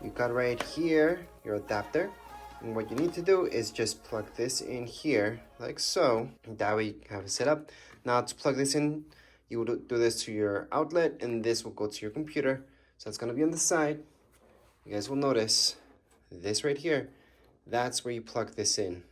You got right here your adapter. And what you need to do is just plug this in here, like so. That way you have it set up. Now to plug this in, you will do this to your outlet, and this will go to your computer. So it's gonna be on the side. You guys will notice this right here. That's where you plug this in.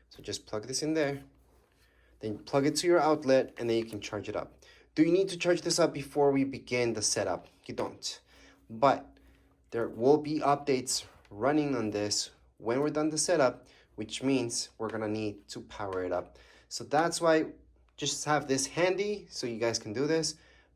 So just plug this in there. Then plug it to your outlet, and then you can charge it up. Do you need to charge this up before we begin the setup? You don't. But there will be updates running on this when we're done the setup, which means we're gonna need to power it up. So that's why just have this handy so you guys can do this.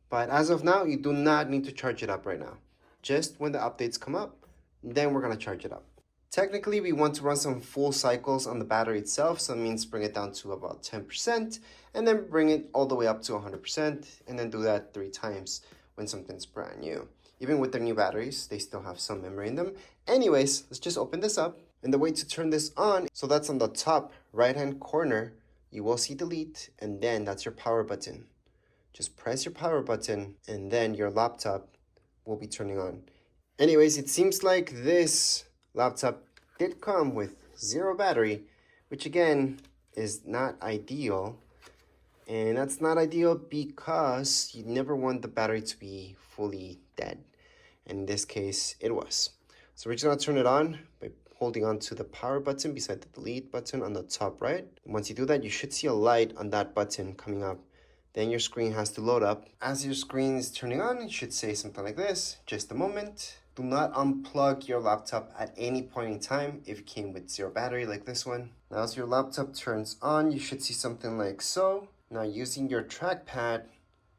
But as of now, you do not need to charge it up right now. Just when the updates come up, then we're gonna charge it up. Technically, we want to run some full cycles on the battery itself, so it means bring it down to about 10%, and then bring it all the way up to 100%, and then do that 3 times when something's brand new. Even with their new batteries, they still have some memory in them. Anyways, let's just open this up. And the way to turn this on, so that's on the top right-hand corner, you will see delete, and then that's your power button. Just press your power button, and then your laptop will be turning on. Anyways, it seems like this laptop did come with 0 battery, which again is not ideal. And that's not ideal because you never want the battery to be fully dead. And in this case, it was. So we're just gonna turn it on by holding on to the power button beside the delete button on the top right. And once you do that, you should see a light on that button coming up. Then your screen has to load up. As your screen is turning on, it should say something like this: just a moment. Do not unplug your laptop at any point in time if it came with 0 battery like this one. Now as your laptop turns on, you should see something like so. Now using your trackpad,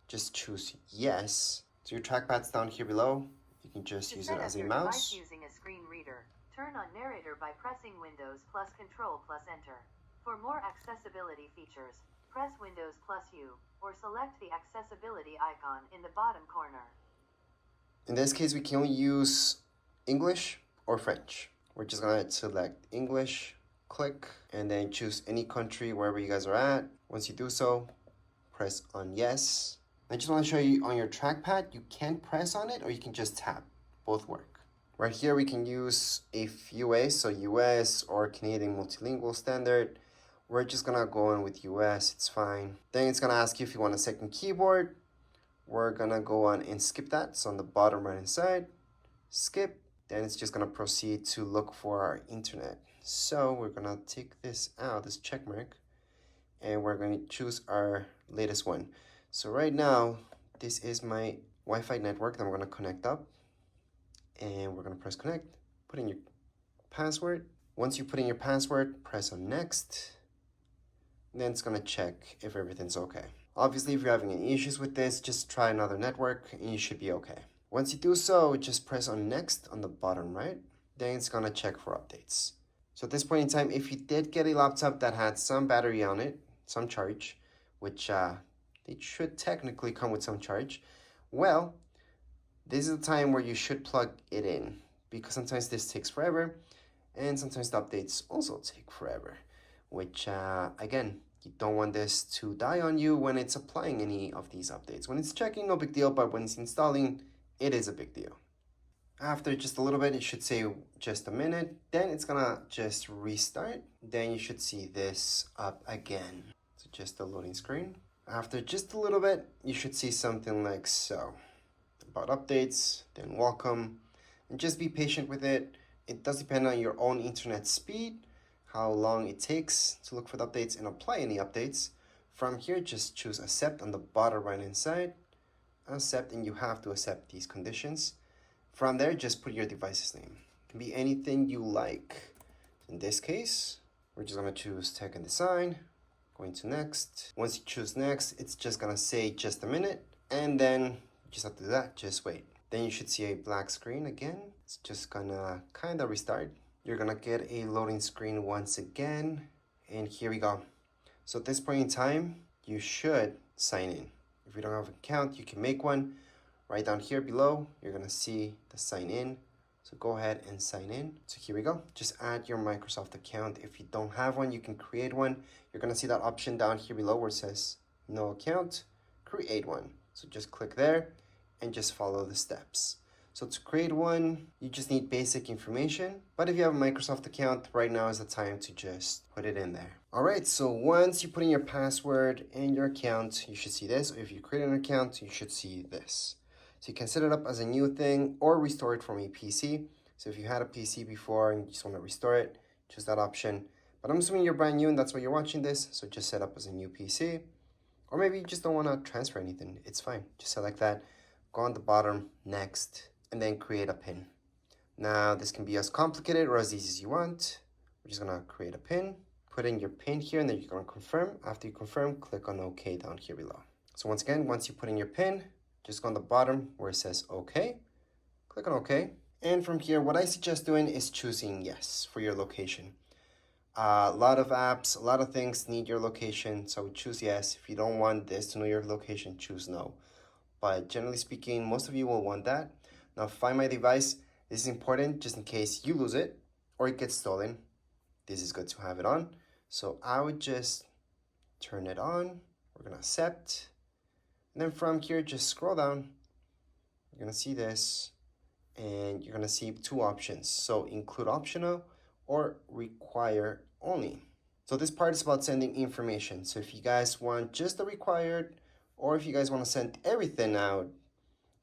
just choose yes. So your trackpad's down here below. You can just use it as a mouse. Using a screen reader, turn on narrator by pressing Windows plus Control plus Enter. For more accessibility features, press Windows plus U, or select the accessibility icon in the bottom corner. In this case, we can only use English or French. We're just gonna select English, click, and then choose any country wherever you guys are at. Once you do so, press on yes. I just want to show you on your trackpad, you can press on it or you can just tap. Both work. Right here, we can use a few ways, so US or Canadian Multilingual Standard. We're just gonna go in with US, it's fine. Then it's gonna ask you if you want a second keyboard. We're gonna go on and skip that. So on the bottom right hand side, skip. Then it's just gonna proceed to look for our internet. So we're gonna take this out, this check mark, and we're going to choose our latest one. So right now, this is my Wi-Fi network that I'm gonna connect up. And we're gonna press connect, put in your password. Once you put in your password, press on next. Then it's gonna check if everything's okay. Obviously, if you're having any issues with this, just try another network and you should be okay. Once you do so, just press on next on the bottom right. Then it's gonna check for updates. So at this point in time, if you did get a laptop that had some battery on it, some charge, which it should technically come with some charge, well, this is the time where you should plug it in, because sometimes this takes forever and sometimes the updates also take forever, which again, you don't want this to die on you when it's applying any of these updates. When it's checking, no big deal, but when it's installing, it is a big deal. After just a little bit, it should say just a minute. Then it's gonna just restart. Then you should see this up again. So just a loading screen. After just a little bit, you should see something like so. About updates, then welcome. And just be patient with it. It does depend on your own internet speed, how long it takes to look for the updates and apply any updates. From here, just choose accept on the bottom right hand side. Accept, and you have to accept these conditions. From there, just put your device's name. It can be anything you like. In this case, we're just gonna choose tech and design, going to next. Once you choose next, it's just gonna say just a minute, and then you just have to do that, just wait. Then you should see a black screen again. It's just gonna kinda restart. You're gonna get a loading screen once again, and here we go. So at this point in time, you should sign in. If you don't have an account, you can make one. Right down here below, you're gonna see the sign in. So go ahead and sign in. So here we go. Just add your Microsoft account. If you don't have one, you can create one. You're gonna see that option down here below where it says no account, create one. So just click there and just follow the steps. So to create one, you just need basic information. But if you have a Microsoft account, right now is the time to just put it in there. All right, so once you put in your password and your account, you should see this. If you create an account, you should see this. So you can set it up as a new thing or restore it from a PC. So if you had a PC before and you just want to restore it, choose that option. But I'm assuming you're brand new and that's why you're watching this. So just set up as a new PC. Or maybe you just don't want to transfer anything. It's fine. Just select that. Go on the bottom, next, and then create a pin. Now this can be as complicated or as easy as you want. We're just gonna create a pin. Put in your pin here and then you're gonna confirm. After you confirm, click on OK down here below. So once again, once you put in your pin, just go on the bottom where it says OK. Click on OK. And from here, what I suggest doing is choosing yes for your location. A lot of apps, a lot of things need your location, so choose yes. If you don't want this to know your location, choose no. But generally speaking, most of you will want that. Now, Find My Device, this is important just in case you lose it or it gets stolen. This is good to have it on. So I would just turn it on. We're gonna accept. And then from here, just scroll down. You're gonna see this and you're gonna see two options. So include optional or require only. So this part is about sending information. So if you guys want just the required, or if you guys want to send everything out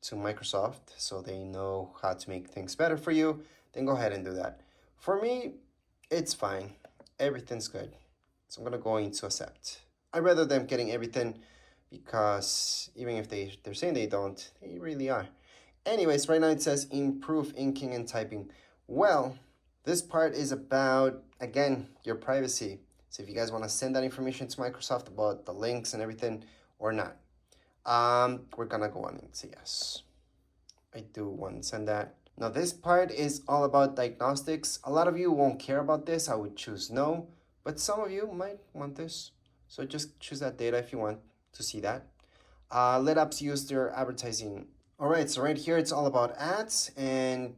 to Microsoft so they know how to make things better for you, then go ahead and do that. For me, it's fine. Everything's good. So I'm gonna go into accept. I'd rather them getting everything because even if they're saying they don't, they really are. Anyways, right now it says improve inking and typing. Well, this part is about, again, your privacy. So if you guys want to send that information to Microsoft about the links and everything or not, we're gonna go on and say yes. I do want to send that. Now this part is all about diagnostics. A lot of you won't care about this. I would choose no, but some of you might want this. So just choose that data if you want to see that. Let apps use their advertising. All right, so right here, it's all about ads and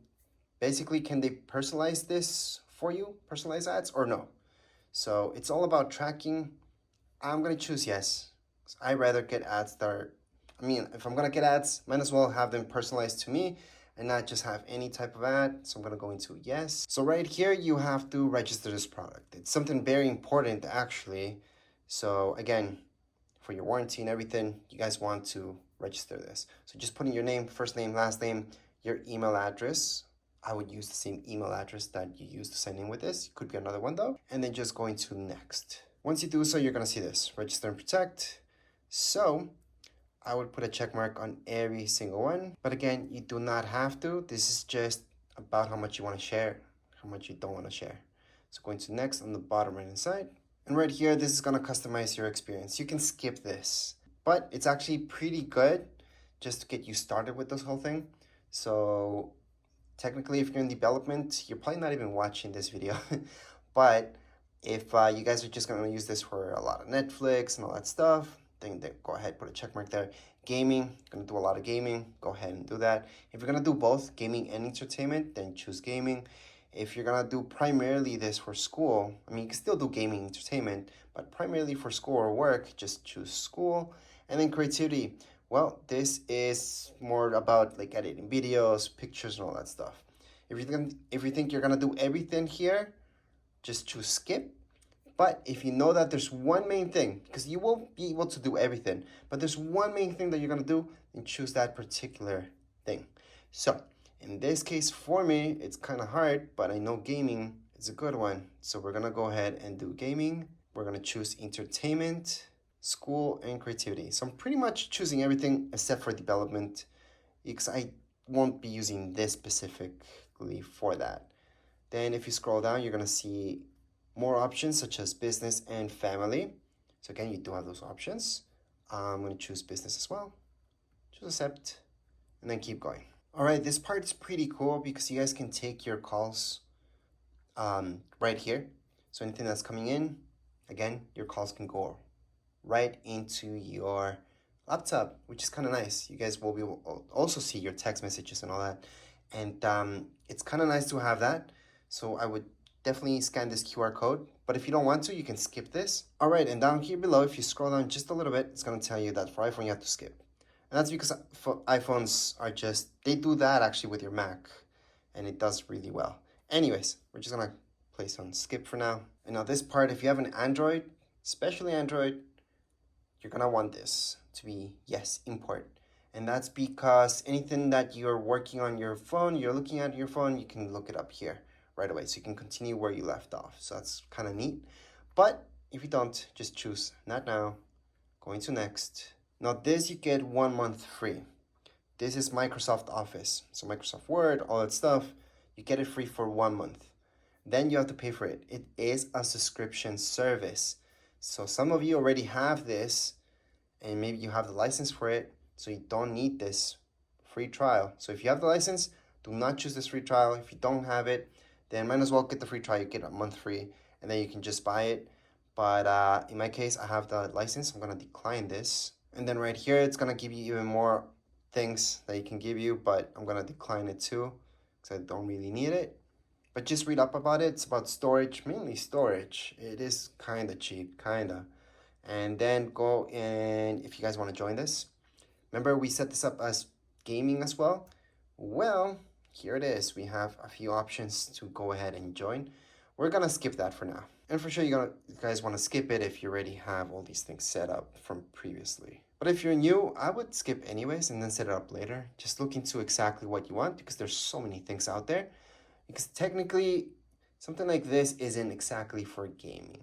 basically, can they personalize this for you, personalize ads or no? So it's all about tracking. I'm gonna choose yes. I'd rather get ads that are, if I'm gonna get ads, might as well have them personalized to me and not just have any type of ad. So I'm gonna go into yes. So right here, you have to register this product. It's something very important actually. So again, for your warranty and everything, you guys want to register this. So just put in your name, first name, last name, your email address. I would use the same email address that you used to sign in with this. Could be another one though. And then just going to next. Once you do so, you're gonna see this, register and protect. So I would put a check mark on every single one. But again, you do not have to. This is just about how much you wanna share, how much you don't wanna share. So going to next on the bottom right hand side. And right here, this is gonna customize your experience. You can skip this, but it's actually pretty good just to get you started with this whole thing. So technically, if you're in development, you're probably not even watching this video. But if you guys are just going to use this for a lot of Netflix and all that stuff, then go ahead, put a check mark there. Gaming, going to do a lot of gaming, go ahead and do that. If you're going to do both gaming and entertainment, then choose gaming. If you're going to do primarily this for school, you can still do gaming entertainment, but primarily for school or work, just choose school. And then creativity. Well, this is more about like editing videos, pictures, and all that stuff. If you think you're gonna do everything here, just choose skip. But if you know that there's one main thing, because you won't be able to do everything, but there's one main thing that you're gonna do, then choose that particular thing. So in this case, for me, it's kind of hard, but I know gaming is a good one. So we're gonna go ahead and do gaming. We're gonna choose entertainment, school, and creativity. So I'm pretty much choosing everything except for development because I won't be using this specifically for that. Then if you scroll down, you're gonna see more options such as business and family. So again, you do have those options. I'm gonna choose business as well. Choose accept, and then keep going. All right, this part's pretty cool because you guys can take your calls right here. So anything that's coming in, again, your calls can go right into your laptop, which is kind of nice. You guys will be able to also see your text messages and all that. And it's kind of nice to have that. So I would definitely scan this QR code. But if you don't want to, you can skip this. All right, and down here below, if you scroll down just a little bit, it's going to tell you that for iPhone, you have to skip. And that's because iPhones are just, they do that actually with your Mac, and it does really well. Anyways, we're just gonna place on skip for now. And now this part, if you have an Android, especially Android, you're gonna want this to be yes, import. And that's because anything that you're working on your phone, you're looking at your phone, you can look it up here right away. So you can continue where you left off. So that's kind of neat. But if you don't, just choose not now, going to next. Now this you get 1 month free. This is Microsoft Office. So Microsoft Word, all that stuff, you get it free for 1 month. Then you have to pay for it. It is a subscription service. So some of you already have this, and maybe you have the license for it, so you don't need this free trial. So if you have the license, do not choose this free trial. If you don't have it, then might as well get the free trial. You get a month free, and then you can just buy it. But in my case, I have the license. I'm gonna decline this. And then right here, it's gonna give you even more things that it can give you, but I'm gonna decline it too, because I don't really need it. But just read up about it. It's about storage, mainly storage. It is kind of cheap, kind of. And then go and if you guys want to join this, remember we set this up as gaming as well. Well, here it is. We have a few options to go ahead and join. We're gonna skip that for now. And for sure you guys want to skip it if you already have all these things set up from previously. But if you're new, I would skip anyways and then set it up later. Just look into exactly what you want, because there's so many things out there. Because technically, something like this isn't exactly for gaming.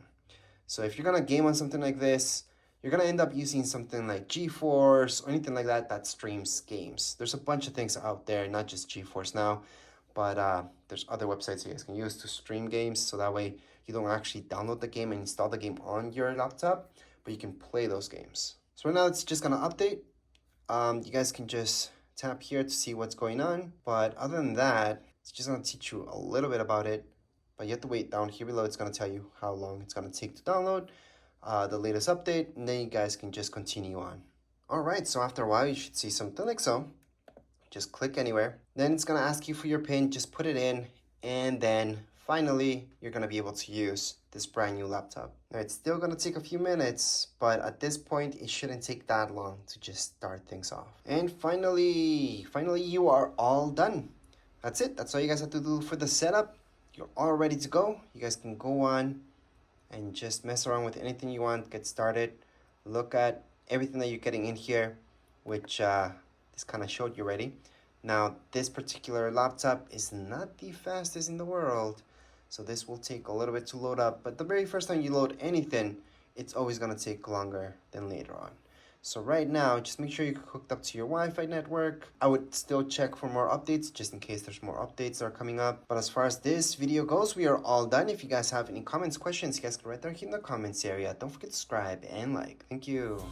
So if you're gonna game on something like this, you're gonna end up using something like GeForce or anything like that that streams games. There's a bunch of things out there, not just GeForce now, but there's other websites you guys can use to stream games, so that way you don't actually download the game and install the game on your laptop, but you can play those games. So right now it's just gonna update. You guys can just tap here to see what's going on, but other than that, it's just gonna teach you a little bit about it. But you have to wait down here below. It's going to tell you how long it's going to take to download the latest update, and then you guys can just continue on. All right, so after a while, you should see something like so. Just click anywhere. Then it's going to ask you for your PIN. Just put it in, and then finally, you're going to be able to use this brand new laptop. Now, it's still going to take a few minutes, but at this point, it shouldn't take that long to just start things off. And finally, you are all done. That's it. That's all you guys have to do for the setup. You're all ready to go. You guys can go on and just mess around with anything you want, get started, look at everything that you're getting in here, which this kind of showed you already. Now, this particular laptop is not the fastest in the world, so this will take a little bit to load up, but the very first time you load anything, it's always going to take longer than later on. So right now, just make sure you're hooked up to your Wi-Fi network. I would still check for more updates, just in case there's more updates that are coming up. But as far as this video goes, we are all done. If you guys have any comments, questions, you guys can write down here in the comments area. Don't forget to subscribe and like. Thank you.